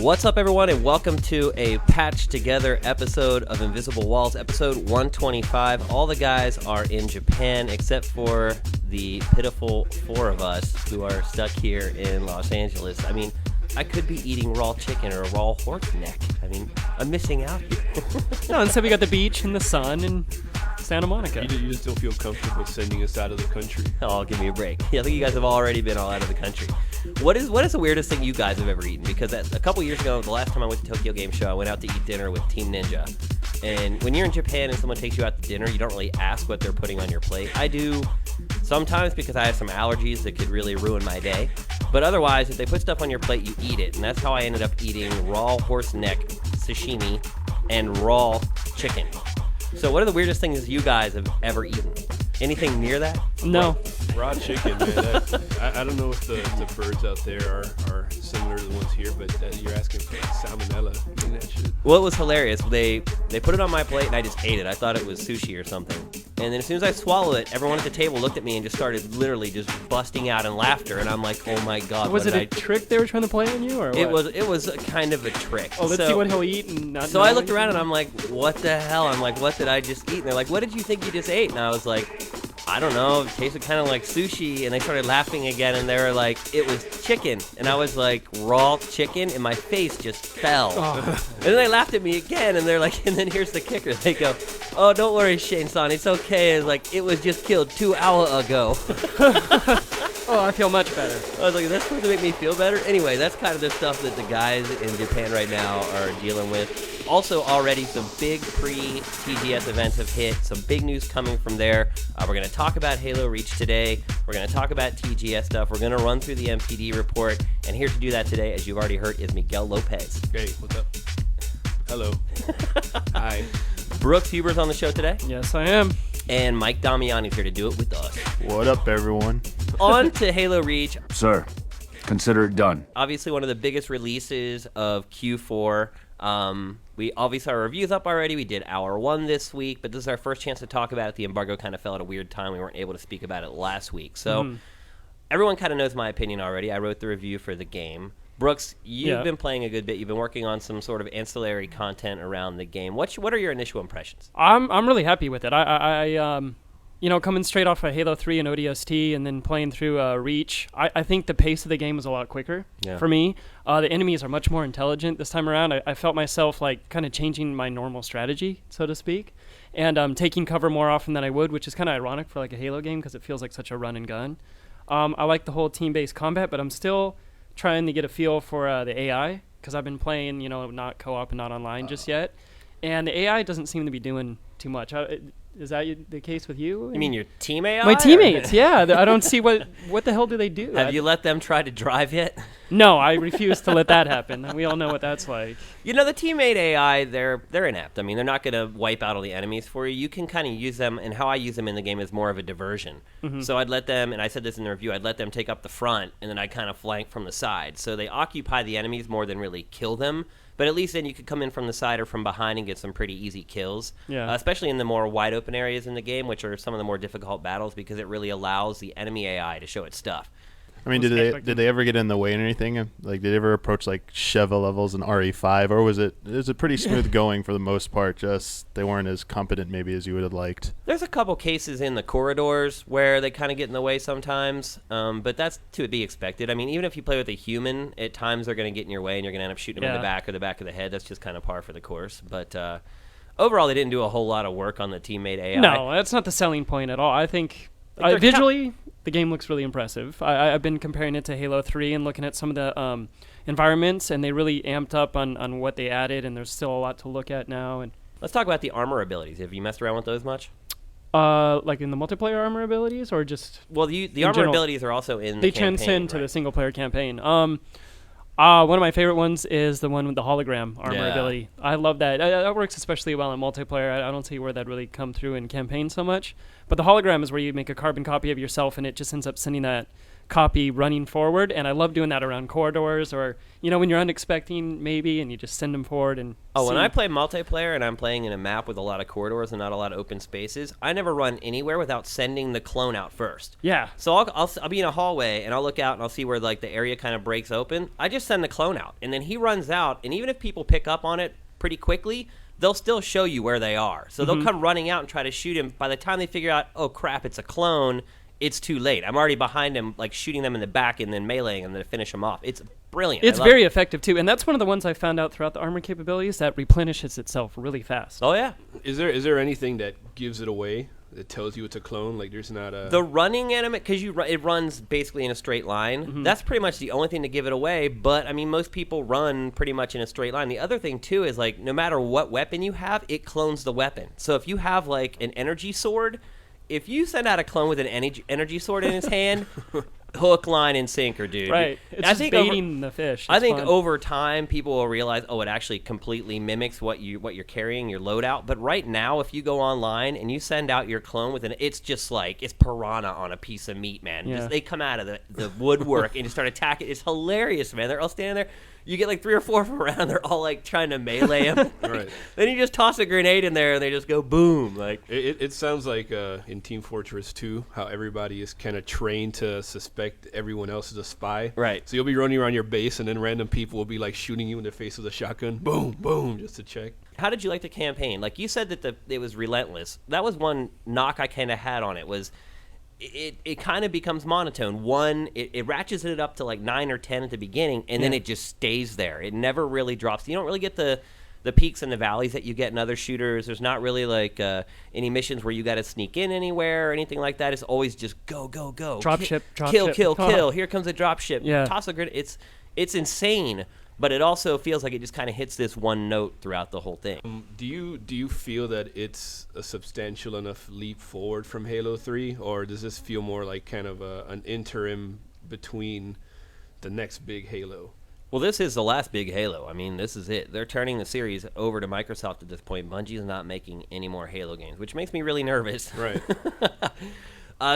What's up, everyone, and welcome to a patched together episode of Invisible Walls, episode 125. All the guys are in Japan except for the pitiful four of us who are stuck here in Los Angeles. I mean, I could be eating raw chicken or a raw horse neck. I mean, I'm missing out here. No, instead we got the beach and the sun and Santa Monica. You just don't feel comfortable sending us out of the country. Oh, give me a break. I think you guys have already been all out of the country. What is the weirdest thing you guys have ever eaten? Because a couple years ago, the last time I went to Tokyo Game Show, I went out to eat dinner with Team Ninja. And when you're in Japan and someone takes you out to dinner, you don't really ask what they're putting on your plate. I do sometimes because I have some allergies that could really ruin my day. But otherwise, if they put stuff on your plate, you eat it. And that's how I ended up eating raw horse neck sashimi and raw chicken. So what are the weirdest things you guys have ever eaten? Anything near that? No. Raw chicken, man. I don't know if the birds out there are similar to the ones here, but you're asking for like salmonella and that shit. Well, it was hilarious. They put it on my plate and I just ate it. I thought it was sushi or something. And then as soon as I swallowed it, everyone at the table looked at me and just started literally just busting out in laughter. And I'm like, oh my God. Was it a trick they were trying to play on you, or what? It was a kind of a trick. Oh, let's see what he'll eat and not. So I looked around and I'm like, what the hell? I'm like, what did I just eat? And they're like, what did you think you just ate? And I was like, I don't know, it tasted kind of like sushi. And they started laughing again, and they were like, it was chicken. And I was like, raw chicken? And my face just fell. Oh. And then they laughed at me again, and they're like, and then here's the kicker. They go, oh, don't worry, Shane-san, it's okay. It's like, it was just killed 2 hours ago. Oh, I feel much better. I was like, that's supposed to make me feel better? Anyway, that's kind of the stuff that the guys in Japan right now are dealing with. Also, already some big pre-TGS events have hit. Some big news coming from there. We're going to talk about Halo Reach today. We're going to talk about TGS stuff. We're going to run through the MPD report. And here to do that today, as you've already heard, is Miguel Lopez. Hey, what's up? Hello. Hi. Brooks Huber's on the show today. Yes, I am. And Mike Damiani's here to do it with us. What up, everyone? On to Halo Reach. Sir, consider it done. Obviously, one of the biggest releases of Q4. We obviously, our review's up already. We did hour 1 this week, but this is our first chance to talk about it. The embargo kind of fell at a weird time. We weren't able to speak about it last week. So everyone kind of knows my opinion already. I wrote the review for the game. Brooks, you've been playing a good bit. You've been working on some sort of ancillary content around the game. What are your initial impressions? I'm really happy with it. I coming straight off of Halo 3 and ODST and then playing through Reach, I think the pace of the game is a lot quicker for me. The enemies are much more intelligent this time around. I felt myself like kind of changing my normal strategy, so to speak, and taking cover more often than I would, which is kind of ironic for like a Halo game because it feels like such a run and gun. I like the whole team-based combat, but I'm still trying to get a feel for the AI because I've been playing, not co-op and not online just yet. And the AI doesn't seem to be doing too much. Is that the case with you? You mean your team AI? My teammates, yeah. I don't see what the hell do they do? Have you let them try to drive yet? No, I refuse to let that happen. We all know what that's like. The teammate AI, they're inept. I mean, they're not going to wipe out all the enemies for you. You can kind of use them, and how I use them in the game is more of a diversion. Mm-hmm. So I'd let them, and I said this in the review, I'd let them take up the front, and then I'd kind of flank from the side. So they occupy the enemies more than really kill them. But at least then you could come in from the side or from behind and get some pretty easy kills, especially in the more wide open areas in the game, which are some of the more difficult battles because it really allows the enemy AI to show its stuff. I mean, did they ever get in the way or anything? Like, did they ever approach like Sheva levels in RE5, or was it pretty smooth going for the most part? Just they weren't as competent maybe as you would have liked. There's a couple cases in the corridors where they kind of get in the way sometimes, but that's to be expected. I mean, even if you play with a human, at times they're going to get in your way and you're going to end up shooting them in the back or the back of the head. That's just kind of par for the course. But overall, they didn't do a whole lot of work on the teammate AI. No, that's not the selling point at all. I think visually, the game looks really impressive. I've been comparing it to Halo 3 and looking at some of the environments, and they really amped up on what they added, and there's still a lot to look at now. And let's talk about the armor abilities. Have you messed around with those much? Like in the multiplayer armor abilities, or just the armor general? Abilities are also in they the campaign, transcend to the single player campaign. One of my favorite ones is the one with the hologram armor ability. I love that. That works especially well in multiplayer. I don't see where that really come through in campaign so much. But the hologram is where you make a carbon copy of yourself, and it just ends up sending that copy running forward, and I love doing that around corridors or, when you're unexpecting maybe, and you just send them forward and when I play multiplayer and I'm playing in a map with a lot of corridors and not a lot of open spaces, I never run anywhere without sending the clone out first. Yeah. So I'll be in a hallway and I'll look out and I'll see where like the area kind of breaks open. I just send the clone out, and then he runs out, and even if people pick up on it pretty quickly, they'll still show you where they are. So they'll come running out and try to shoot him. By the time they figure out, oh crap, it's a clone, it's too late. I'm already behind him, like shooting them in the back and then meleeing them to finish them off. It's brilliant. It's very effective too, and that's one of the ones I found out throughout the armor capabilities that replenishes itself really fast. Oh yeah. Is there anything that gives it away? That tells you it's a clone? Like there's not a... The running animate, because it runs basically in a straight line. That's pretty much the only thing to give it away, but I mean most people run pretty much in a straight line. The other thing too is like no matter what weapon you have, it clones the weapon. So if you have like an energy sword, if you send out a clone with an energy sword in his hand, hook, line, and sinker, dude. Right. It's just baiting the fish. I think over time people will realize, it actually completely mimics what you're carrying, your loadout. But right now, if you go online and you send out your clone with it's just like it's piranha on a piece of meat, man. Yeah. They come out of the woodwork and just start attacking. It's hilarious, man. They're all standing there. You get like 3 or 4 from around. They're all like trying to melee him. Right. Then you just toss a grenade in there and they just go boom. Like it sounds like in Team Fortress 2, how everybody is kind of trained to suspect everyone else is a spy. Right. So you'll be running around your base, and then random people will be like shooting you in the face with a shotgun. Boom, boom, just to check. How did you like the campaign? Like you said that it was relentless. That was one knock I kind of had on it was. It kind of becomes monotone. It ratchets it up to like 9 or 10 at the beginning, and then it just stays there. It never really drops. You don't really get the peaks and the valleys that you get in other shooters. There's not really like any missions where you got to sneak in anywhere or anything like that. It's always just go, go, go. Drop ship. Kill. Here comes a drop ship. Yeah. Toss a grenade. It's insane. But it also feels like it just kind of hits this one note throughout the whole thing. Do you feel that it's a substantial enough leap forward from Halo 3, or does this feel more like kind of an interim between the next big Halo? Well, this is the last big Halo. I mean, this is it. They're turning the series over to Microsoft at this point. Bungie's not making any more Halo games, which makes me really nervous. Right.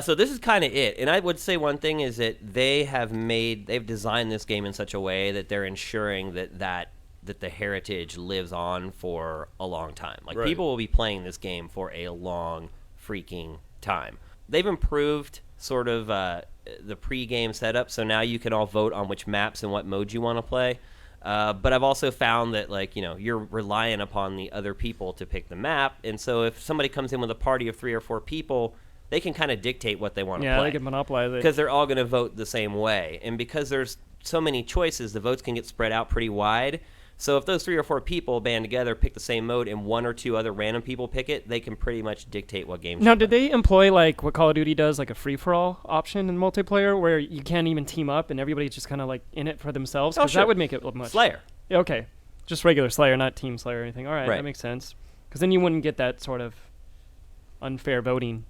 So this is kind of it. And I would say one thing is that they've designed this game in such a way that they're ensuring that the heritage lives on for a long time. Like people will be playing this game for a long freaking time. They've improved sort of the pre-game setup, so now you can all vote on which maps and what modes you want to play. But I've also found that you're relying upon the other people to pick the map, and so if somebody comes in with a party of 3 or 4 people, they can kind of dictate what they want to play. Yeah, they can monopolize it. Because they're all going to vote the same way. And because there's so many choices, the votes can get spread out pretty wide. So if those 3 or 4 people band together, pick the same mode, and 1 or 2 other random people pick it, they can pretty much dictate what games. Now, did they employ like what Call of Duty does, like a free-for-all option in multiplayer, where you can't even team up and everybody's just kind of like in it for themselves? Because that would make it look much. Slayer. Yeah, okay. Just regular Slayer, not Team Slayer or anything. All right, that makes sense. Because then you wouldn't get that sort of unfair voting.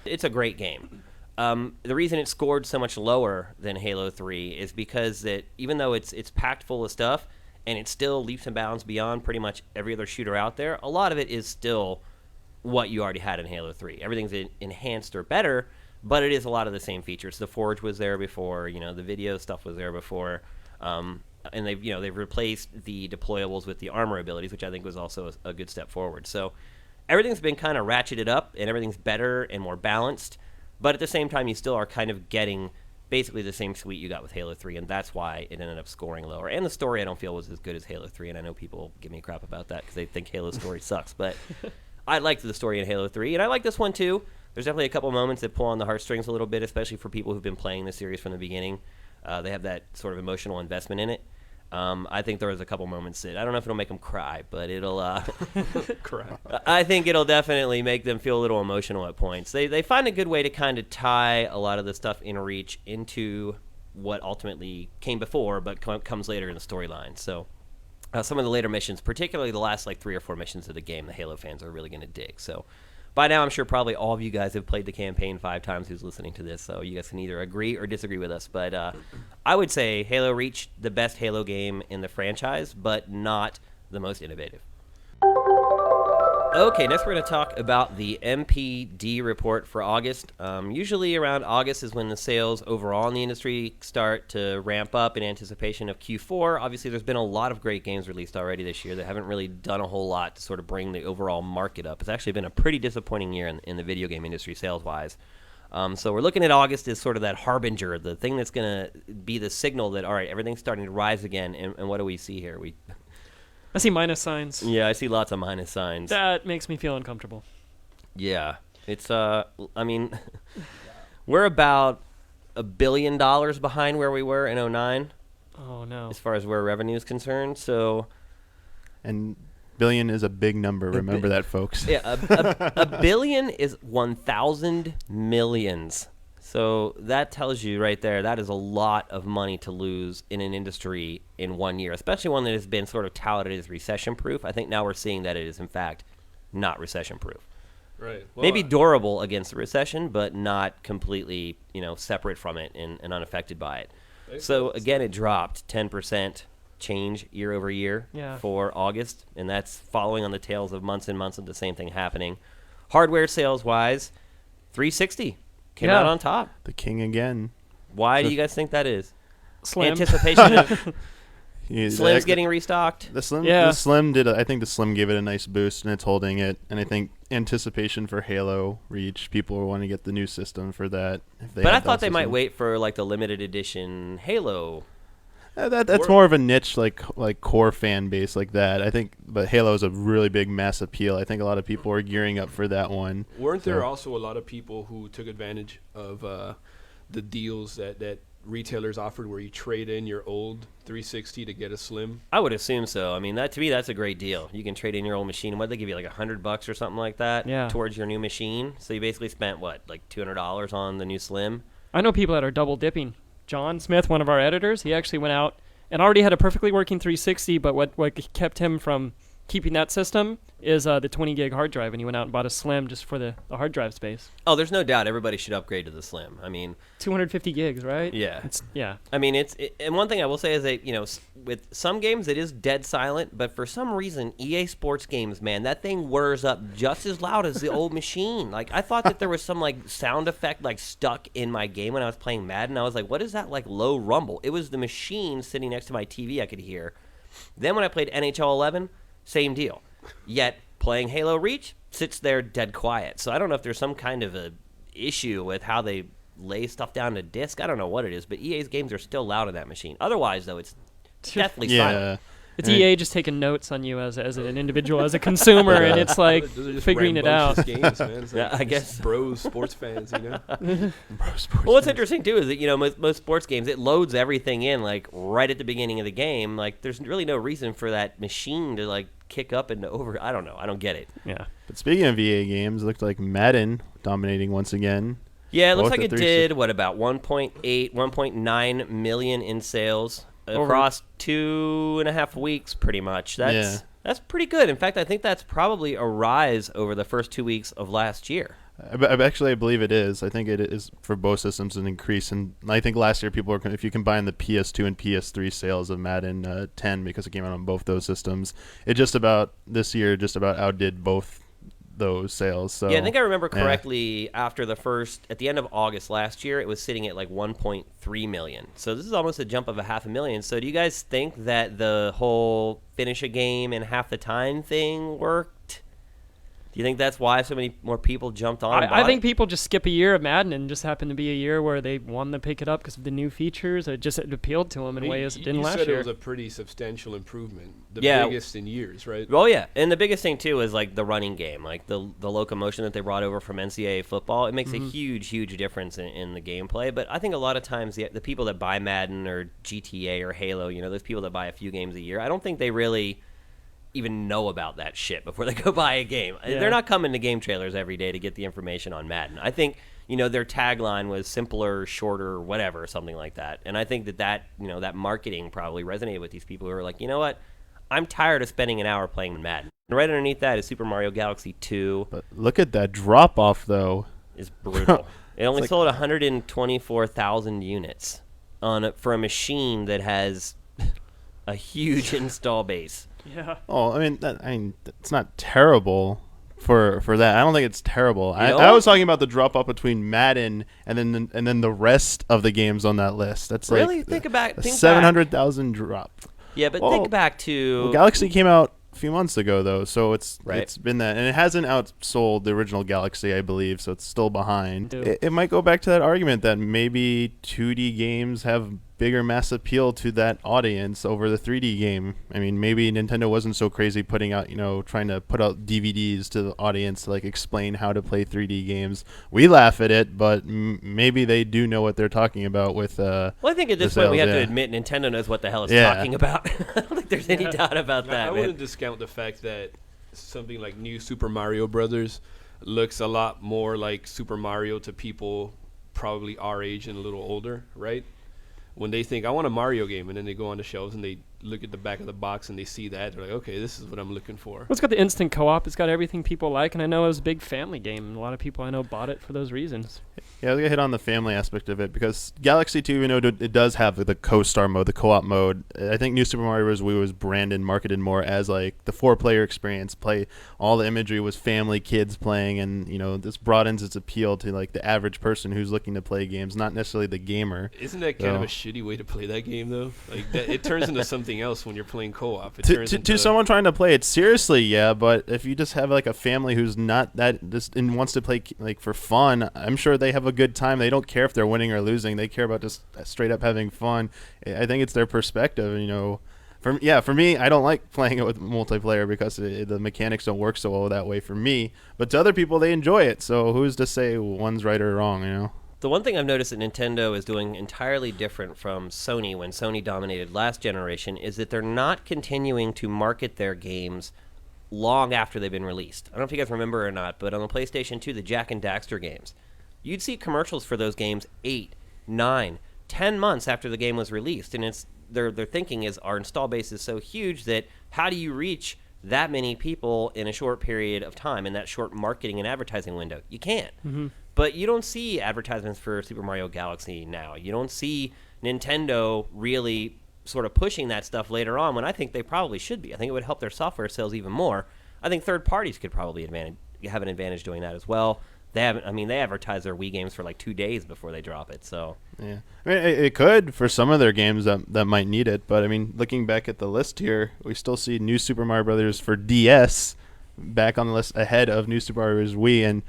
It's a great game. The reason it scored so much lower than Halo 3 is because that even though it's packed full of stuff and it's still leaps and bounds beyond pretty much every other shooter out there, a lot of it is still what you already had in Halo 3. Everything's enhanced or better, but it is a lot of the same features. The Forge was there before, the video stuff was there before, and they've replaced the deployables with the armor abilities, which I think was also a good step forward. So everything's been kind of ratcheted up, and everything's better and more balanced, but at the same time, you still are kind of getting basically the same suite you got with Halo 3, and that's why it ended up scoring lower. And the story, I don't feel, was as good as Halo 3, and I know people give me crap about that because they think Halo's story sucks, but I liked the story in Halo 3, and I like this one too. There's definitely a couple moments that pull on the heartstrings a little bit, especially for people who've been playing the series from the beginning. They have that sort of emotional investment in it. I think there was a couple moments that I don't know if it'll make them cry, but it'll cry. I think it'll definitely make them feel a little emotional at points. They find a good way to kind of tie a lot of the stuff in Reach into what ultimately came before, but comes later in the storyline. So some of the later missions, particularly the last 3 or 4 missions of the game, the Halo fans are really going to dig. So by now, I'm sure probably all of you guys have played the campaign 5 times who's listening to this, so you guys can either agree or disagree with us. But I would say Halo Reach, the best Halo game in the franchise, but not the most innovative. Okay, next we're going to talk about the MPD report for August. Usually around August is when the sales overall in the industry start to ramp up in anticipation of Q4. Obviously, there's been a lot of great games released already this year that haven't really done a whole lot to sort of bring the overall market up. It's actually been a pretty disappointing year in the video game industry sales-wise. So we're looking at August as sort of that harbinger, the thing that's going to be the signal that, all right, everything's starting to rise again. And what do we see here? I see minus signs. Yeah, I see lots of minus signs. That makes me feel uncomfortable. Yeah. It's, I mean, we're about $1 billion behind where we were in 2009. Oh, no. As far as where revenue is concerned, so... And billion is a big number, remember that, folks. Yeah, a billion is 1,000 millions. So that tells you right there, that is a lot of money to lose in an industry in 1 year, especially one that has been sort of touted as recession-proof. I think now we're seeing that it is, in fact, not recession-proof. Right. Well, Maybe durable against the recession, but not completely, separate from it and unaffected by it. So, again, it dropped 10% change year over year for August, and that's following on the tails of months and months of the same thing happening. Hardware sales-wise, 360. Came out on top. The king again. Why do you guys think that is? Slim. Anticipation of Slim's getting restocked. The Slim did. I think the Slim gave it a nice boost, and it's holding it. And I think anticipation for Halo Reach, people will want to get the new system for that. But I thought they might wait for like the limited edition Halo. That's more of a niche, like core fan base like that. I think, but Halo is a really big mass appeal. I think a lot of people are gearing up for that one. Weren't there also a lot of people who took advantage of the deals that retailers offered, where you trade in your old 360 to get a Slim? I would assume so. I mean, to me, that's a great deal. You can trade in your old machine. What, they give you like $100 or something like that towards your new machine? So you basically spent like $200 on the new Slim. I know people that are double dipping. John Smith, one of our editors, he actually went out and already had a perfectly working 360, but what kept him from keeping that system is the 20 gig hard drive, and he went out and bought a Slim just for the hard drive space. Oh, there's no doubt everybody should upgrade to the Slim. I mean, 250 gigs, right? Yeah. Yeah. I mean, and one thing I will say is that, with some games it is dead silent, but for some reason, EA Sports games, man, that thing whirs up just as loud as the old machine. Like, I thought that there was some, like, sound effect, like, stuck in my game when I was playing Madden. I was like, what is that, like, low rumble? It was the machine sitting next to my TV I could hear. Then when I played NHL 11, same deal. Yet playing Halo Reach sits there dead quiet. So I don't know if there's some kind of a issue with how they lay stuff down to disk. I don't know what it is, but EA's games are still loud on that machine. Otherwise, though, it's definitely silent. It's EA just taking notes on you as an individual, as a consumer, and it's like figuring it out. Games, man. It's like I guess bros, sports fans, Well, what's interesting too is that most sports games, it loads everything in like right at the beginning of the game. Like, there's really no reason for that machine to like kick up and over. I don't know. I don't get it. Yeah. But speaking of EA games, it looked like Madden dominating once again. Yeah, it looks like it did about 1.9 million in sales across 2.5 weeks, pretty much. That's pretty good. In fact, I think that's probably a rise over the first 2 weeks of last year. I believe it is. I think it is for both systems an increase. And I think last year people were, if you combine the PS2 and PS3 sales of Madden 10, because it came out on both those systems, this year outdid both those sales. So yeah, I think I remember correctly. After at the end of August last year, it was sitting at like 1.3 million. So this is almost a jump of 500,000. So do you guys think that the whole finish a game in half the time thing worked? Do you think that's why so many more people jumped on? I think people just skip a year of Madden and just happened to be a year where they wanted to pick it up because of the new features. It appealed to them in ways it didn't last year. You said it was a pretty substantial improvement, the biggest in years, right? Well, yeah, and the biggest thing too is like the running game, like the locomotion that they brought over from NCAA football. It makes a huge difference in the gameplay. But I think a lot of times the people that buy Madden or GTA or Halo, those people that buy a few games a year, I don't think they really even know about that shit before they go buy a game. Yeah. They're not coming to GameTrailers every day to get the information on Madden. I think, their tagline was simpler, shorter, whatever, something like that. And I think that marketing probably resonated with these people who are like, you know what? I'm tired of spending an hour playing Madden. And right underneath that is Super Mario Galaxy 2. But look at that drop-off, though. It's brutal. It only sold 124,000 units for a machine that has a huge install base. Yeah. Oh, I mean, it's not terrible, for that. I don't think it's terrible. I was talking about the drop off between Madden and then the rest of the games on that list. That's really like think about 700,000 drop. Yeah, but think back to Galaxy came out a few months ago though, so it's right. been that, and it hasn't outsold the original Galaxy, I believe, so it's still behind. It might go back to that argument that maybe 2D games have bigger mass appeal to that audience over the 3D game. I mean, maybe Nintendo wasn't so crazy putting out, trying to put out DVDs to the audience to like explain how to play 3D games. We laugh at it, but maybe they do know what they're talking about with well, I think at this point we have to admit Nintendo knows what the hell it's talking about. I don't think there's any doubt about that. I wouldn't discount the fact that something like New Super Mario Brothers looks a lot more like Super Mario to people probably our age and a little older, right? When they think, I want a Mario game, and then they go on the shelves and they look at the back of the box and they see that, they're like, okay, this is what I'm looking for. Well, it's got the instant co-op. It's got everything people like, and I know it was a big family game, and a lot of people I know bought it for those reasons. Yeah, I was going to hit on the family aspect of it, because Galaxy 2, it does have the co-star mode, the co-op mode. I think New Super Mario Bros. Wii was branded, marketed more as like the 4-player experience. All the imagery was family, kids playing, and this broadens its appeal to like the average person who's looking to play games, not necessarily the gamer. Isn't that kind of a shitty way to play that game, though? Like it turns into something else when you're playing co-op. To someone trying to play it seriously, yeah, but if you just have like a family who's not that and wants to play like for fun, I'm sure they have a good time. They don't care if they're winning or losing. They care about just straight up having fun. I think it's their perspective, For me, I don't like playing it with multiplayer because the mechanics don't work so well that way for me. But to other people, they enjoy it. So who's to say one's right or wrong, The one thing I've noticed that Nintendo is doing entirely different from Sony when Sony dominated last generation is that they're not continuing to market their games long after they've been released. I don't know if you guys remember or not, but on the PlayStation 2, the Jak and Daxter games, you'd see commercials for those games 8, 9, 10 months after the game was released. And it's their thinking is our install base is so huge that how do you reach that many people in a short period of time in that short marketing and advertising window? You can't. Mm-hmm. But you don't see advertisements for Super Mario Galaxy now. You don't see Nintendo really sort of pushing that stuff later on when I think they probably should be. I think it would help their software sales even more. I think third parties could probably have an advantage doing that as well. They advertise their Wii games for like 2 days before they drop it. So yeah, I mean, it could for some of their games that might need it. But I mean, looking back at the list here, we still see New Super Mario Brothers for DS back on the list ahead of New Super Mario Bros. Wii. And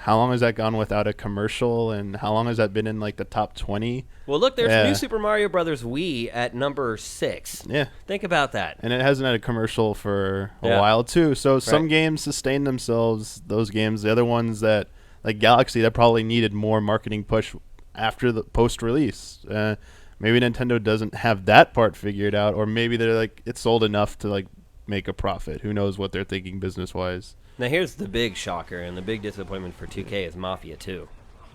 how long has that gone without a commercial? And how long has that been in like the top 20? Well, look, there's New Super Mario Brothers Wii at number 6. Yeah, think about that. And it hasn't had a commercial for a while too. So some games sustain themselves. Those games, the other ones that like Galaxy, that probably needed more marketing push after the post-release. Maybe Nintendo doesn't have that part figured out, or maybe they're like it's sold enough to like make a profit. Who knows what they're thinking business-wise? Now here's the big shocker and the big disappointment for 2K is Mafia 2.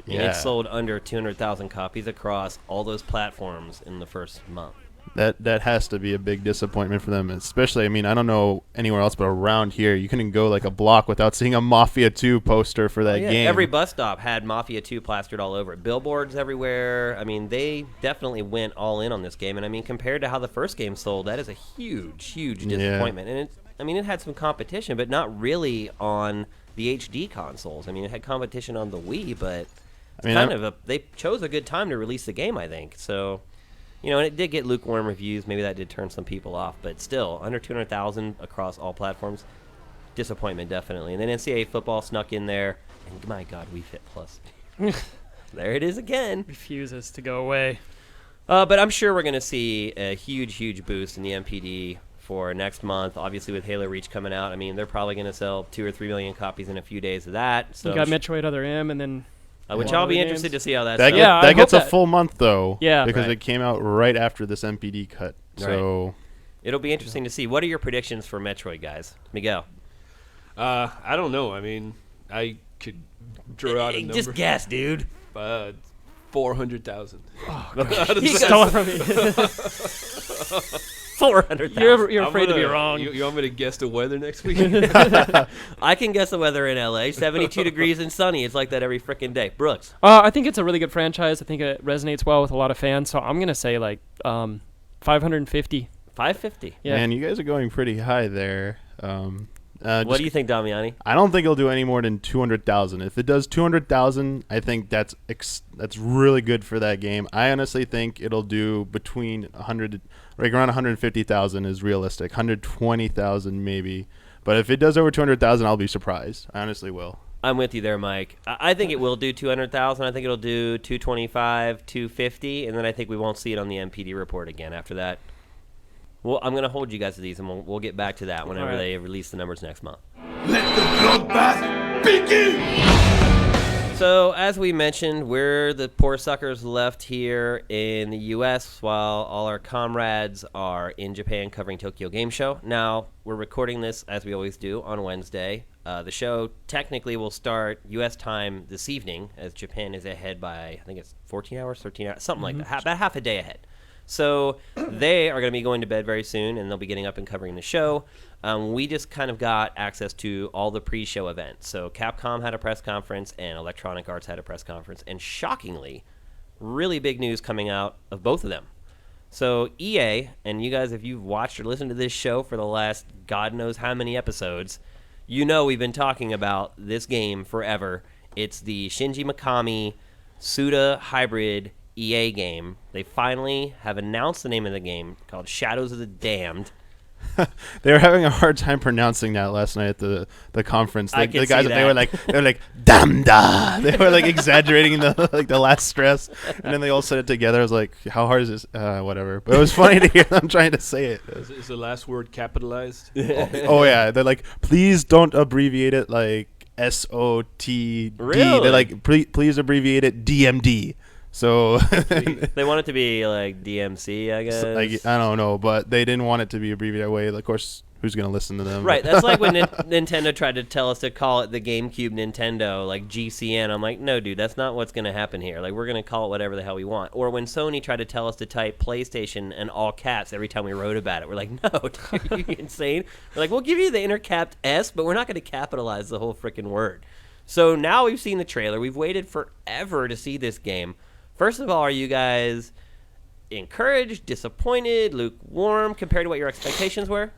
Yeah. And it sold under 200,000 copies across all those platforms in the first month. That has to be a big disappointment for them, especially, I mean, I don't know anywhere else, but around here, you couldn't go like a block without seeing a Mafia 2 poster for that game. Every bus stop had Mafia 2 plastered all over it. Billboards everywhere. I mean, they definitely went all in on this game. And I mean, compared to how the first game sold, that is a huge, huge disappointment. And it had some competition, but not really on the HD consoles. I mean, it had competition on the Wii, but they chose a good time to release the game, I think. So, and it did get lukewarm reviews. Maybe that did turn some people off, but still, under 200,000 across all platforms, disappointment definitely. And then NCAA football snuck in there, and my God, Wii Fit Plus. There it is again. Refuses to go away. But I'm sure we're going to see a huge, huge boost in the MPD for next month. Obviously, with Halo Reach coming out, I mean, they're probably going to sell 2 or 3 million copies in a few days of that. So you got Metroid Other M, and then which I'll be interested to see how that gets a full month, though. Yeah. Because it came out right after this MPD cut. So right. It'll be interesting to see. What are your predictions for Metroid, guys? Miguel? I don't know. I mean, I could draw out a number. Just guess, dude. 400,000. Oh, God. You stole it from me. 400,000. You're afraid to be wrong. You want me to guess the weather next week? I can guess the weather in LA. 72 degrees and sunny. It's like that every freaking day. Brooks? I think it's a really good franchise. I think it resonates well with a lot of fans. So I'm going to say like 550. 550. Yeah. Man, you guys are going pretty high there. What do you think, Damiani? I don't think it'll do any more than 200,000. If it does 200,000, I think that's really good for that game. I honestly think it'll do between 100, like around 150,000 is realistic. 120,000 maybe. But if it does over 200,000, I'll be surprised. I honestly will. I'm with you there, Mike. I think it will do 200,000. I think it'll do 225, 250, and then I think we won't see it on the MPD report again after that. Well, I'm going to hold you guys to these, and we'll get back to that whenever they release the numbers next month. Let the bloodbath begin! So, as we mentioned, we're the poor suckers left here in the U.S. while all our comrades are in Japan covering Tokyo Game Show. Now, we're recording this, as we always do, on Wednesday. The show technically will start U.S. time this evening, as Japan is ahead by, I think it's 14 hours, 13 hours, something like that, about half a day ahead. So they are going to be going to bed very soon, and they'll be getting up and covering the show. We just kind of got access to all the pre-show events. So Capcom had a press conference, and Electronic Arts had a press conference. And shockingly, really big news coming out of both of them. So EA, and you guys, if you've watched or listened to this show for the last God knows how many episodes, you know we've been talking about this game forever. It's the Shinji Mikami Suda hybrid EA game. They finally have announced the name of the game, called Shadows of the Damned. They were having a hard time pronouncing that last night at the conference. I The could guys see they were like damda. They were like exaggerating the last stress, and then they all said it together. I was like, how hard is this? Whatever. But it was funny to hear them trying to say it. Is the last word capitalized? Oh yeah, they're like, please don't abbreviate it like SOTD. Really? They're like, please abbreviate it DMD. So They want it to be like DMC, I guess. I don't know, but they didn't want it to be abbreviated that way. Of course, who's going to listen to them? Right, that's like when Nintendo tried to tell us to call it the GameCube Nintendo, like GCN. I'm like, no, dude, that's not what's going to happen here. Like, we're going to call it whatever the hell we want. Or when Sony tried to tell us to type PlayStation in all caps every time we wrote about it, we're like, no, dude, are you insane? We're like, we'll give you the intercapped S, but we're not going to capitalize the whole freaking word. So now we've seen the trailer. We've waited forever to see this game. First of all, are you guys encouraged, disappointed, lukewarm compared to what your expectations were?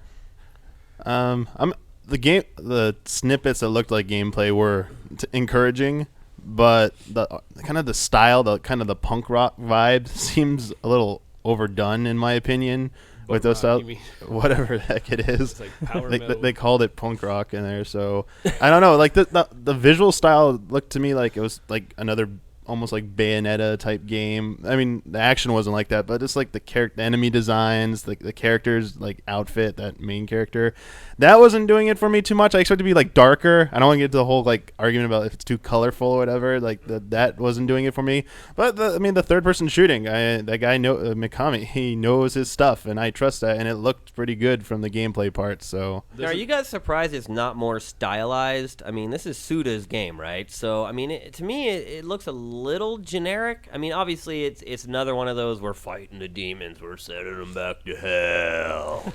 The snippets that looked like gameplay were encouraging, but the kind of the style, the kind of the punk rock vibe seems a little overdone in my opinion. With those styles, whatever the heck it is, it's like power metal. They called it punk rock in there. So I don't know. Like the visual style looked to me like it was like another almost like Bayonetta type game. I mean, the action wasn't like that, but just like the enemy designs, the characters, like outfit, that main character, that wasn't doing it for me too much. I expect it to be like darker. I don't want to get into the whole like argument about if it's too colorful or whatever. Like that wasn't doing it for me. But the third person shooting, that guy Mikami, he knows his stuff, and I trust that. And it looked pretty good from the gameplay part. So Now, are you guys surprised it's not more stylized? I mean, this is Suda's game, right? So I mean, to me, it looks a little generic. I mean, obviously it's another one of those, we're fighting the demons, we're sending them back to hell.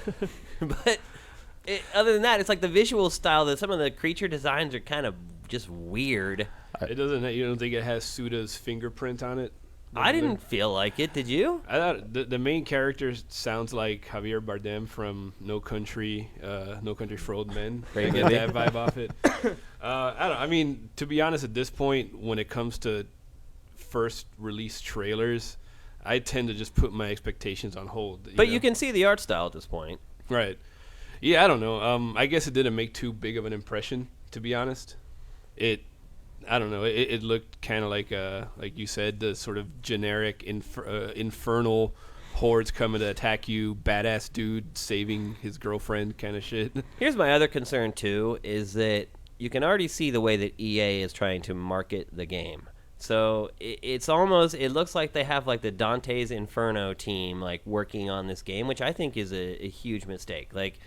But other than that, it's like the visual style, that some of the creature designs are kind of just weird. It doesn't. You don't think it has Suda's fingerprint on it? I didn't feel like it. Did you? I thought the main character sounds like Javier Bardem from No Country for Old Men. I get that vibe off it. I mean, to be honest, at this point, when it comes to first release trailers, I tend to just put my expectations on hold. But you can see the art style at this point. Right. Yeah, I don't know. I guess it didn't make too big of an impression, to be honest. I don't know. It looked kind of like you said, the sort of generic infernal hordes coming to attack you, badass dude saving his girlfriend kind of shit. Here's my other concern, too, is that you can already see the way that EA is trying to market the game. So it looks like they have like the Dante's Inferno team like working on this game, which I think is a huge mistake. Like,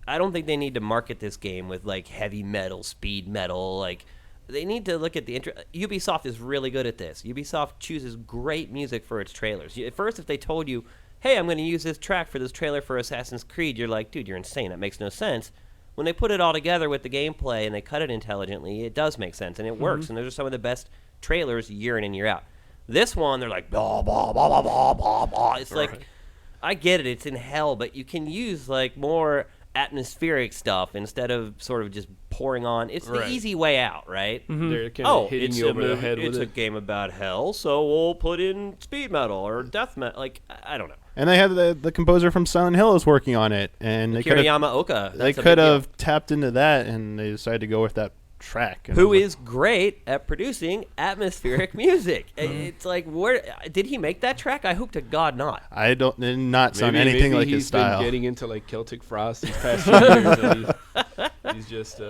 I don't think they need to market this game with like heavy metal, speed metal. Like, they need to look at Ubisoft is really good at this. Ubisoft chooses great music for its trailers. At first, if they told you, hey, I'm going to use this track for this trailer for Assassin's Creed, you're like, dude, you're insane. That makes no sense. When they put it all together with the gameplay and they cut it intelligently, it does make sense, and it works. And those are some of the best trailers year in and year out. This one, they're like, blah, blah, blah, blah, blah, blah, blah. It's like, I get it, it's in hell, but you can use like more atmospheric stuff instead of sort of just pouring on. It's the easy way out, right? They're kind of hitting you over the head with it's a game about hell, so we'll put in speed metal or death metal. Like, I don't know. And they had the composer from Silent Hill is working on it, and they Yamaoka. They could have tapped into that, and they decided to go with that track. Who is great at producing atmospheric music. It's like, where did he make that track? I hope to God not. I don't did not sound anything like his style. He's been getting into like Celtic Frost these past few years. And he's just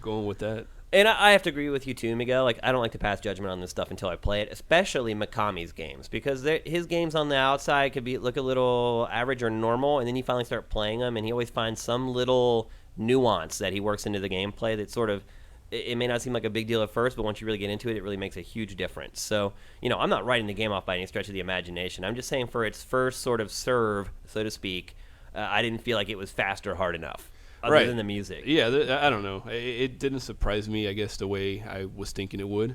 going with that. And I have to agree with you too, Miguel. Like, I don't like to pass judgment on this stuff until I play it, especially Mikami's games, because his games on the outside could look a little average or normal, and then you finally start playing them, and he always finds some little nuance that he works into the gameplay that sort of, it may not seem like a big deal at first, but once you really get into it, it really makes a huge difference. So, I'm not writing the game off by any stretch of the imagination. I'm just saying for its first sort of serve, so to speak, I didn't feel like it was fast or hard enough. Other than the music. Yeah, I don't know. It didn't surprise me, I guess, the way I was thinking it would.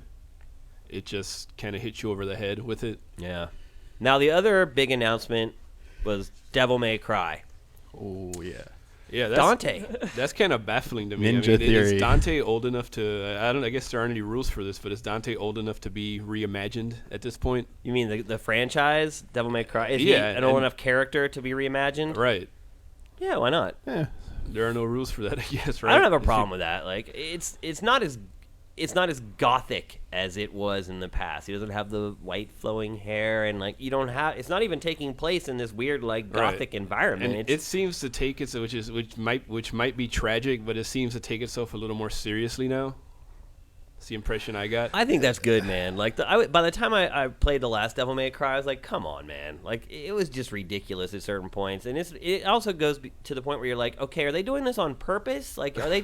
It just kind of hit you over the head with it. Yeah. Now, the other big announcement was Devil May Cry. Oh, yeah. Yeah, Dante. That's kind of baffling to me. Ninja Theory. Is Dante old enough to? I guess there aren't any rules for this, but is Dante old enough to be reimagined at this point? You mean the franchise, Devil May Cry? Is he an old enough character to be reimagined? Right. Yeah, why not? Yeah. There are no rules for that, I guess. Right. I don't have a problem with that. Like, it's not as gothic as it was in the past. He doesn't have the white flowing hair, and like it's not even taking place in this weird like gothic environment. And it seems to take it, which might be tragic, but it seems to take itself a little more seriously now. That's the impression I got. I think that's good, man. Like by the time I played the last Devil May Cry, I was like, come on, man. Like, it was just ridiculous at certain points, and it also goes to the point where you're like, okay, are they doing this on purpose? Like, are they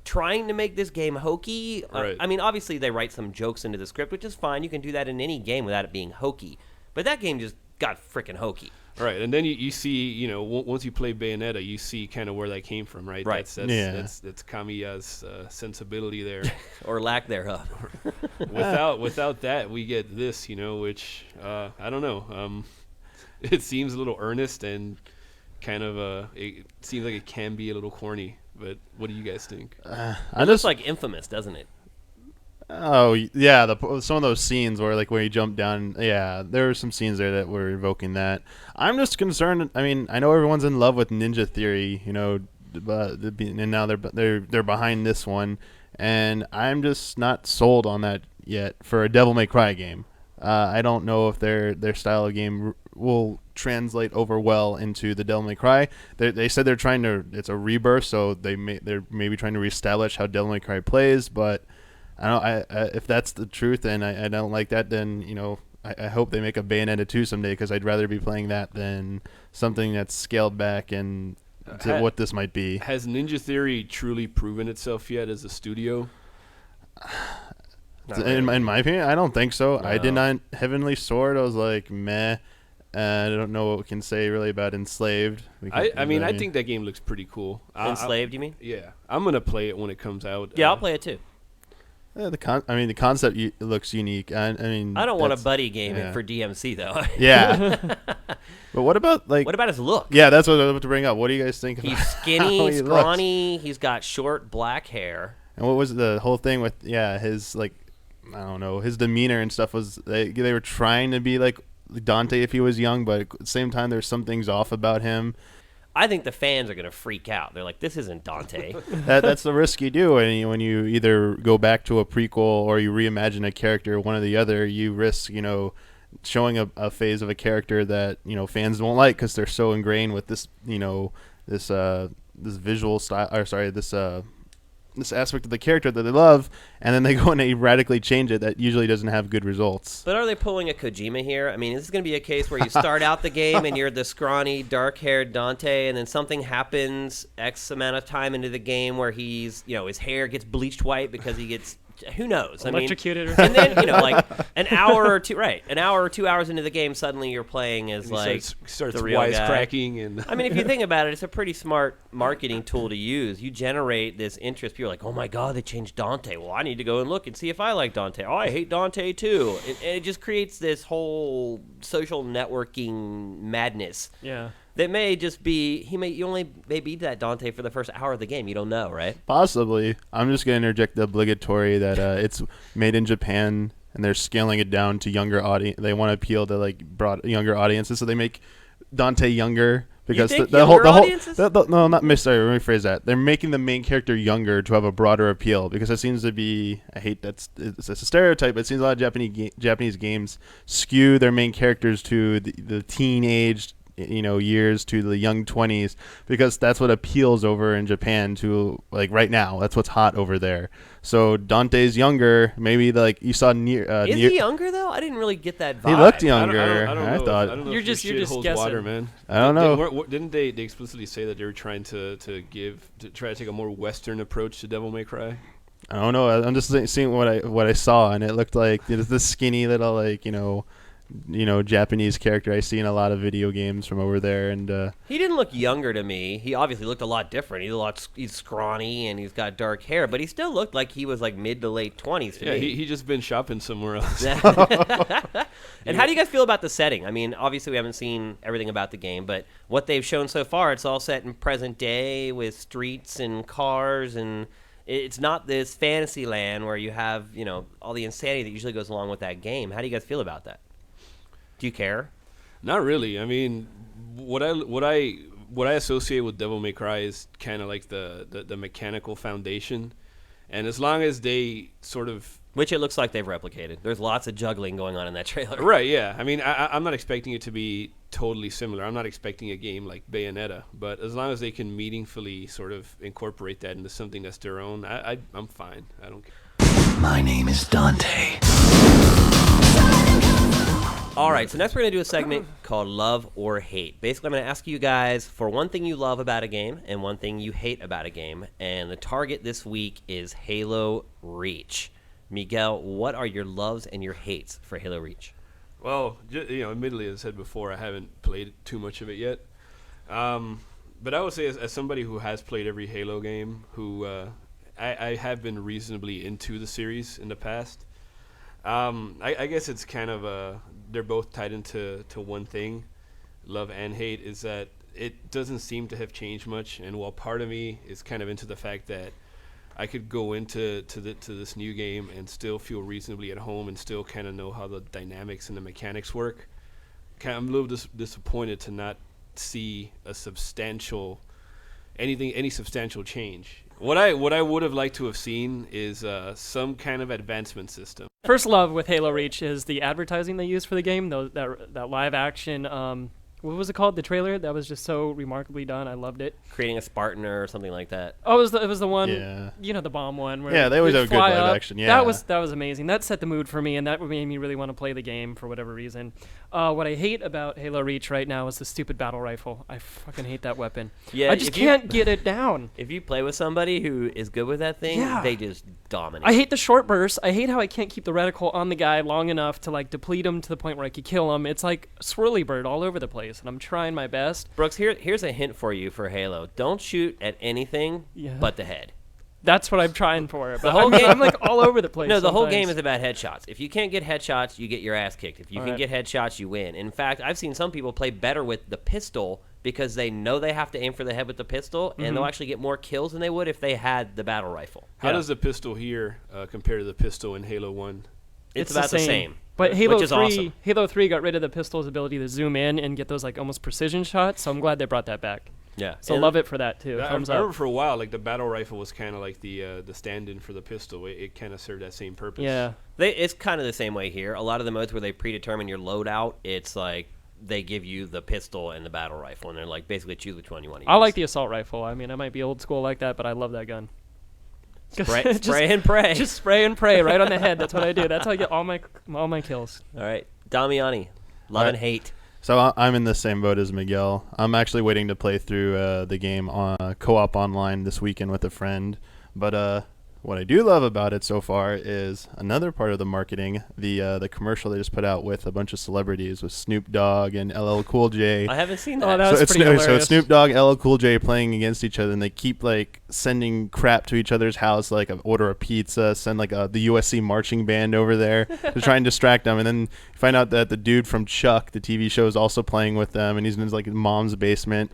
trying to make this game hokey? Right. I mean, obviously they write some jokes into the script, which is fine. You can do that in any game without it being hokey. But that game just got freaking hokey. Right, and then you see, once you play Bayonetta, you see kind of where that came from, right? Right. That's Kamiya's sensibility there, or lack thereof. Without that, we get this, which I don't know. It seems a little earnest and kind of it seems like it can be a little corny. But what do you guys think? It looks like Infamous, doesn't it? Oh yeah, some of those scenes where you jump down. Yeah, there were some scenes there that were evoking that. I'm just concerned. I mean, I know everyone's in love with Ninja Theory, and now they're behind this one, and I'm just not sold on that yet for a Devil May Cry game. I don't know if their style of game will translate over well into the Devil May Cry. They said they're trying to. It's a rebirth, so they're maybe trying to reestablish how Devil May Cry plays, but. I don't. If that's the truth, and I don't like that, then I hope they make a Bayonetta 2 someday, because I'd rather be playing that than something that's scaled back and to what this might be. Has Ninja Theory truly proven itself yet as a studio? In my opinion, I don't think so. No. I did not. Heavenly Sword, I was like, meh. I don't know what we can say really about Enslaved. I think that game looks pretty cool. Enslaved, you mean? Yeah, I'm gonna play it when it comes out. Yeah, I'll play it too. The concept looks unique. I don't want to buddy game it for DMC though. Yeah. But what about his look? Yeah, that's what I was about to bring up. What do you guys think? He's skinny, scrawny. He's got short black hair. And what was the whole thing with his I don't know, his demeanor and stuff was they were trying to be like Dante if he was young, but at the same time there's some things off about him. I think the fans are going to freak out. They're like, this isn't Dante. That's the risk you do when you either go back to a prequel or you reimagine a character, one or the other. You risk, showing a phase of a character that, fans won't like because they're so ingrained with this, this visual style, or sorry, this aspect of the character that they love, and then they go and they radically change it. That usually doesn't have good results. But are they pulling a Kojima here? I mean, is this going to be a case where you start out the game and you're the scrawny, dark-haired Dante, and then something happens X amount of time into the game where he's, his hair gets bleached white because he gets, who knows? Electrocuted. And then, an hour or 2 hours into the game, suddenly you're playing as starts the real wisecracking. And I mean, if you think about it, it's a pretty smart marketing tool to use. You generate this interest. People are like, oh my God, they changed Dante. Well, I need to go and look and see if I like Dante. Oh, I hate Dante too. And it just creates this whole social networking madness. Yeah. that may just be you only may beat that Dante for the first hour of the game. You don't know, right? Possibly. I'm just gonna interject the obligatory that it's made in Japan and they're scaling it down to younger audience. They want to appeal to like broad younger audiences, so they make Dante younger. Because you think the whole audiences? no, not sorry, let me rephrase that. They're making the main character younger to have a broader appeal because it seems to be it's a stereotype, but it seems a lot of Japanese games skew their main characters to the teenage years to the young 20s because that's what appeals over in Japan to like right now. That's what's hot over there. So Dante's younger. Maybe like you saw near. Is he younger though? I didn't really get that vibe. He looked younger. I don't I know. thought. I don't know You're if just your shit holds guessing. water, man. I don't know. Didn't they explicitly say that they were trying to try to take a more Western approach to Devil May Cry? I don't know. I'm just seeing what I saw, and it looked like the skinny little Japanese character I see in a lot of video games from over there, and he didn't look younger to me. He obviously looked a lot different. He's scrawny and he's got dark hair, but he still looked like he was like mid to late 20s to me. He just been shopping somewhere else. And how do you guys feel about the setting? I mean, obviously we haven't seen everything about the game, but what they've shown so far, it's all set in present day with streets and cars, and it's not this fantasy land where you have all the insanity that usually goes along with that game. How do you guys feel about that? Do you care? Not really. I mean, what I associate with Devil May Cry is kind of like the mechanical foundation, and as long as they sort of which it looks like they've replicated. There's lots of juggling going on in that trailer. Right? Yeah. I mean, I'm not expecting it to be totally similar. I'm not expecting a game like Bayonetta, but as long as they can meaningfully sort of incorporate that into something that's their own, I'm fine. I don't care. My name is Dante. All right, so next we're going to do a segment called Love or Hate. Basically, I'm going to ask you guys for one thing you love about a game and one thing you hate about a game. And the target this week is Halo Reach. Miguel, what are your loves and your hates for Halo Reach? Well, admittedly, as I said before, I haven't played too much of it yet. But I would say as somebody who has played every Halo game, who I have been reasonably into the series in the past, I guess it's kind of they're both tied into one thing, love and hate, is that it doesn't seem to have changed much. And while part of me is kind of into the fact that I could go into this new game and still feel reasonably at home and still kind of know how the dynamics and the mechanics work, I'm a little disappointed to not see any substantial change. What I would have liked to have seen is some kind of advancement system. First love with Halo Reach is the advertising they used for the game, that live action. What was it called? The trailer that was just so remarkably done. I loved it. Creating a Spartan or something like that. Oh, it was the one. Yeah. The bomb one. Where they always have good live action. Yeah. That was amazing. That set the mood for me, and that made me really want to play the game for whatever reason. What I hate about Halo Reach right now is the stupid battle rifle. I fucking hate that weapon. Yeah, I just can't get it down. If you play with somebody who is good with that thing, they just dominate. I hate the short bursts. I hate how I can't keep the reticle on the guy long enough to like deplete him to the point where I could kill him. It's like swirly bird all over the place, and I'm trying my best. Brooks, here's a hint for you for Halo. Don't shoot at anything but the head. That's what I'm trying for. But I'm like all over the place. No, the whole sometimes. game is about headshots. If you can't get headshots, you get your ass kicked. If you can get headshots, you win. In fact, I've seen some people play better with the pistol because they know they have to aim for the head with the pistol, and they'll actually get more kills than they would if they had the battle rifle. How does the pistol here compare to the pistol in Halo 1? It's about the same. But Halo 3, awesome. Halo 3 got rid of the pistol's ability to zoom in and get those like almost precision shots, so I'm glad they brought that back. Yeah. So love it for that too. I Thumbs up. remember for a while, like the battle rifle was kind of like the stand-in for the pistol. It kind of served that same purpose. Yeah. It's kind of the same way here. A lot of the modes where they predetermine your loadout, it's like they give you the pistol and the battle rifle, and they're like basically choose which one you want to use. I like the assault rifle. I mean, I might be old school like that, but I love that gun. Spray and pray. Just spray and pray right on the head. That's what I do. That's how I get all my kills. All right, Damiani, love and hate. So I'm in the same boat as Miguel. I'm actually waiting to play through the game on co-op online this weekend with a friend. But What I do love about it so far is another part of the marketing, the commercial they just put out with a bunch of celebrities with Snoop Dogg and LL Cool J. I haven't seen that. Oh, that was pretty hilarious. So it's Snoop Dogg, LL Cool J playing against each other, and they keep like sending crap to each other's house, like order a pizza, send like the USC marching band over there to try and distract them, and then you find out that the dude from Chuck, the TV show, is also playing with them, and he's in his like mom's basement.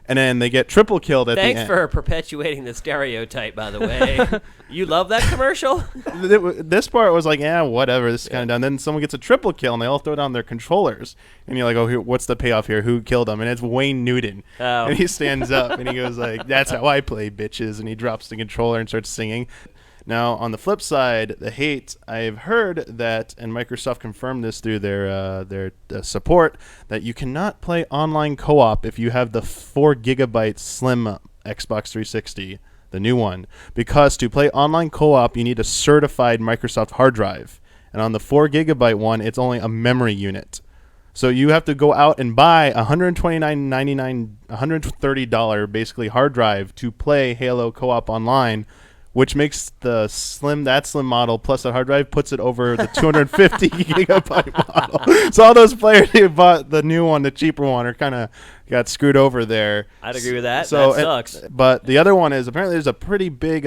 And then they get triple killed at the end. Thanks for perpetuating the stereotype, by the way. You love that commercial? This part was like, yeah, whatever. This is kind of done. Then someone gets a triple kill, and they all throw down their controllers. And you're like, oh, what's the payoff here? Who killed them? And it's Wayne Newton. Oh. And he stands up, and he goes like, that's how I play, bitches. And he drops the controller and starts singing. Now, on the flip side, the hate, I've heard that, and Microsoft confirmed this through their support, that you cannot play online co-op if you have the 4 gigabyte slim Xbox 360, the new one, because to play online co-op, you need a certified Microsoft hard drive. And on the 4 gigabyte one, it's only a memory unit. So you have to go out and buy $129.99, basically hard drive to play Halo co-op online, which makes the slim model plus that hard drive puts it over the 250 gigabyte model. So all those players who bought the new one, the cheaper one, are kind of got screwed over there. I'd agree with that. So that sucks. But the other one is apparently there's a pretty big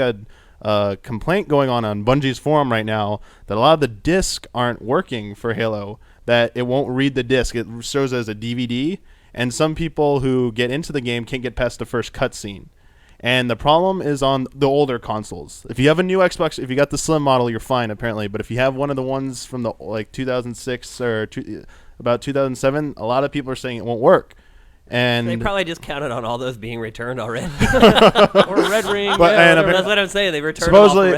complaint going on Bungie's forum right now that a lot of the discs aren't working for Halo, that it won't read the disc. It shows as a DVD, and some people who get into the game can't get past the first cutscene. And the problem is on the older consoles. If you have a new Xbox, if you got the slim model, you're fine apparently. But if you have one of the ones from the like 2006 or about 2007, a lot of people are saying it won't work. And they probably just counted on all those being returned already. Or Red Ring. That's what I'm saying. They returned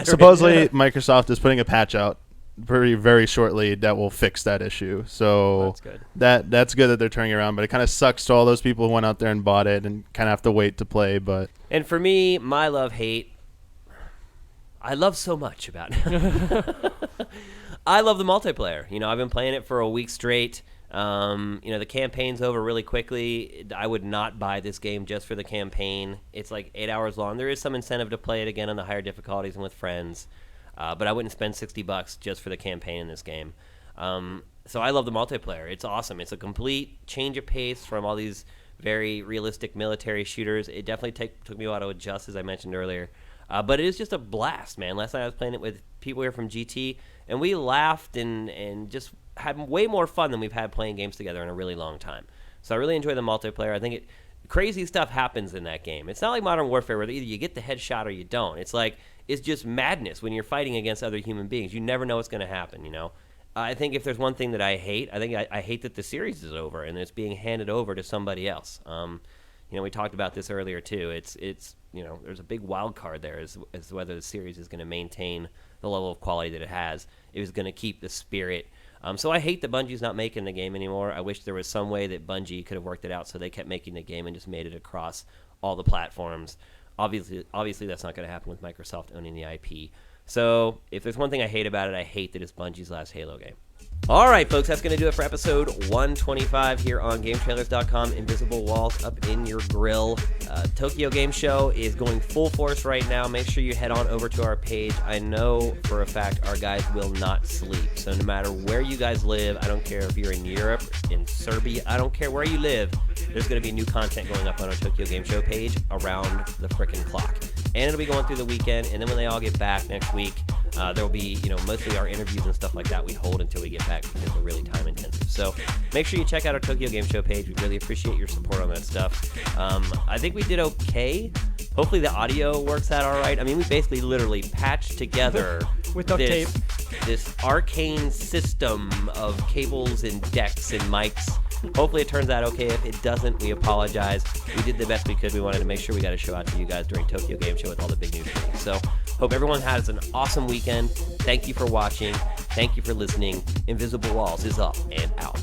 supposedly Microsoft is putting a patch out very shortly that will fix that issue. So that's good. That's good that they're turning around, but it kind of sucks to all those people who went out there and bought it and kind of have to wait to play. But and for me, my love-hate, I love so much about it. I love the multiplayer. You know, I've been playing it for a week straight. You know, the campaign's over really quickly. I would not buy this game just for the campaign. It's like 8 hours long. There is some incentive to play it again on the higher difficulties and with friends. But I wouldn't spend $60 just for the campaign in this game. So I love the multiplayer. It's awesome. It's a complete change of pace from all these very realistic military shooters. It definitely took me a while to adjust, as I mentioned earlier. But it is just a blast, man. Last night I was playing it with people here from GT, and we laughed and just had way more fun than we've had playing games together in a really long time. So I really enjoy the multiplayer. I think crazy stuff happens in that game. It's not like Modern Warfare where either you get the headshot or you don't. It's like it's just madness when you're fighting against other human beings. You never know what's going to happen, you know. I think if there's one thing that I hate, I hate that the series is over and it's being handed over to somebody else. You know, we talked about this earlier too. It's you know, there's a big wild card there as whether the series is going to maintain the level of quality that it has. It was going to keep the spirit. So I hate that Bungie's not making the game anymore. I wish there was some way that Bungie could have worked it out so they kept making the game and just made it across all the platforms. Obviously that's not going to happen with Microsoft owning the IP. So if there's one thing I hate about it, I hate that it's Bungie's last Halo game. All right, folks, that's going to do it for episode 125 here on GameTrailers.com. Invisible Walls up in your grill. Tokyo Game Show is going full force right now. Make sure you head on over to our page. I know for a fact our guys will not sleep. So no matter where you guys live, I don't care if you're in Europe, in Serbia, I don't care where you live, there's going to be new content going up on our Tokyo Game Show page around the frickin' clock. And it'll be going through the weekend, and then when they all get back next week, there will be, you know, mostly our interviews and stuff like that we hold until we get back because we're really time intensive. So make sure you check out our Tokyo Game Show page. We really appreciate your support on that stuff. I think we did okay. Hopefully the audio works out all right. I mean, we basically literally patched together with duct tape this arcane system of cables and decks and mics. Hopefully it turns out okay. If it doesn't, we apologize. We did the best we could. We wanted to make sure we got a show out to you guys during Tokyo Game Show with all the big news things. So hope everyone has an awesome weekend. Thank you for watching. Thank you for listening. Invisible Walls is up and out.